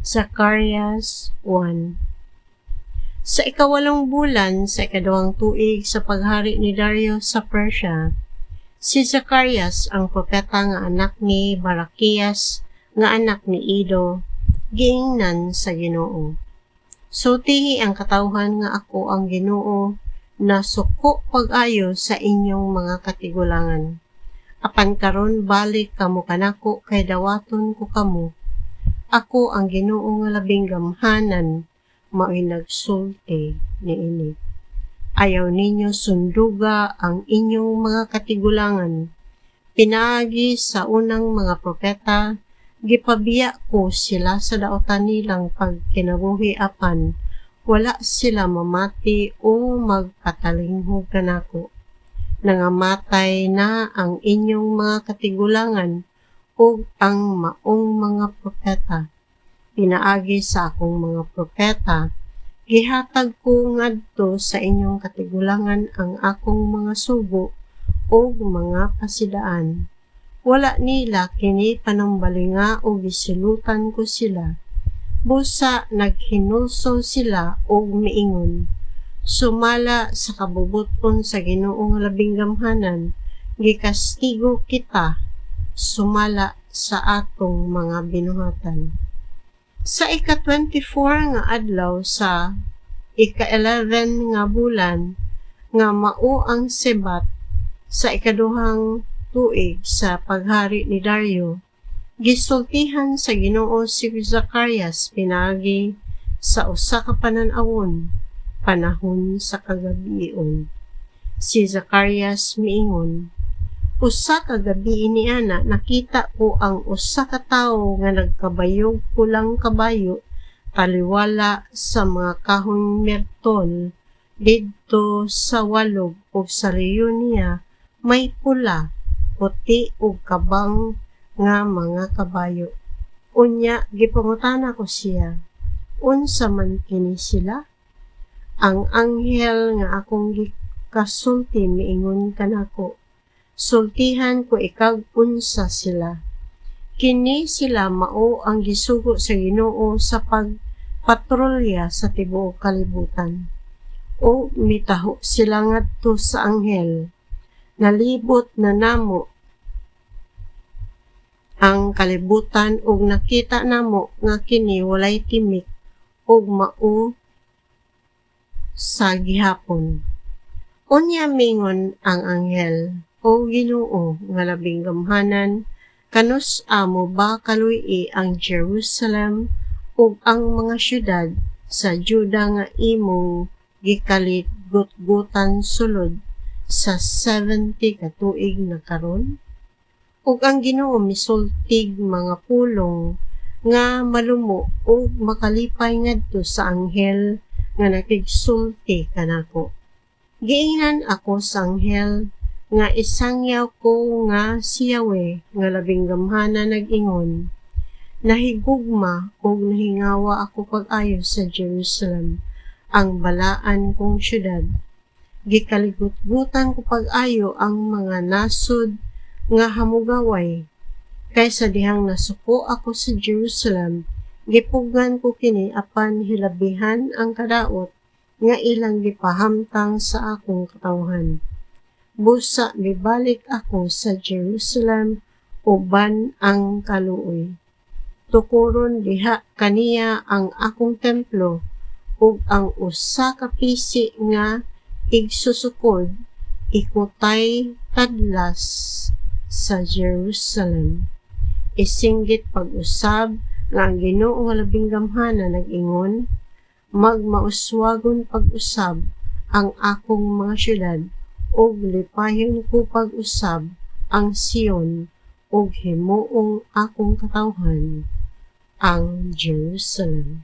Zacarias 1. Sa ikawalong bulan sa ikaduhang tuig sa paghari ni Dario sa Persia, si Zacarias ang propeta nga anak ni Barakias nga anak ni Ido, giingnan sa Ginoo. Sutihi ang katawhan nga ako ang Ginoo na suko pag-ayo sa inyong mga katigulangan. Apan karon balik kamo kanako kay dawaton ko kamo. Ako ang Ginoo nga labing gamhanan, mao'y nagsulti niini. Ayaw ninyo sunduga ang inyong mga katigulangan. Pinaagi sa unang mga propeta, gipabiya ko sila sa daotan nilang pagkinabuhi apan wala sila mamati o magpatalinghog kanako. Nangamatay na ang inyong mga katigulangan ug ang maong mga propeta. Pinaagi sa akong mga propeta, gihatag ko ngadto sa inyong katigulangan ang akong mga sugo o mga pasidaan. Wala nila kini panumbalinga o gisilutan ko sila. Busa naghinulso sila og miingon. Sumala sa kabubuton sa Ginoo nga labing gamhanan, gikastigo kita. Sumala sa atong mga binuhatan. Sa ika-24 nga adlaw sa ika-11 nga bulan nga mao ang Sebat sa ikaduhang tuig sa paghari ni Dario, gisultihan sa Ginoo si Zacarias pinaagi sa usa ka panan-awon, panahon sa kagabion. Si Zacarias miingon, usa ka gabi iniana nakita ko ang usa ka tawo nga nagkabayog pulang kabayo taliwala sa mga kahon mertol didto sa walog ug sa leyon niya may pula, puti ug kabang nga mga kabayo. Unya gipangutana ko siya, unsa man kini sila? Ang anghel nga akong gikasulti miingon kanako, sultihan ko ikag unsa sila. Kini sila mao ang gisugo sa Ginoo sa pagpatrolya sa tibuok kalibutan. O mitaho sila ngadto sa anghel. Nalibot na namo ang kalibutan ug nakita namo nga kini walay timik ug mao sa gihapon. Unya mingon ang anghel, o Ginoo nga labing gamhanan, kanus amo ba kaluy ang Jerusalem ug ang mga syudad sa Juda nga imong gikaligutgutan sulod sa 70 ka tuig na karon? Ug ang Ginoo misultig mga pulong nga malumo ug makalipay ngadto sa anghel nga nakigsulti kanako. Giingnan ako sa anghel nga isangyaw ko nga si Yahweh nga labing gamhana nag-ingon. Nahigugma ug nahingawa ako pag-ayo sa Jerusalem, ang balaan kong syudad. Gikaligutgutan ko pag-ayo ang mga nasod nga hamugaway. Kaysa dihang nasuko ako sa Jerusalem, gipugan ko kini apan hilabihan ang kadaot nga ilang gipahamtang sa akong katawhan. Busa mibalik ako sa Jerusalem uban ang kaluoy. Tukuron diha kaniya ang akong templo ug ang usa ka pisi nga igsusukod ikutay tadlas sa Jerusalem. Isinggit pag-usab nga ang Ginoo nga labing gamhana nag-ingon, magmauswagon pag-usab ang akong mga syudad ug lipayon ko pag-usab ang Sion ug himuong akong katawhan ang Jerusalem.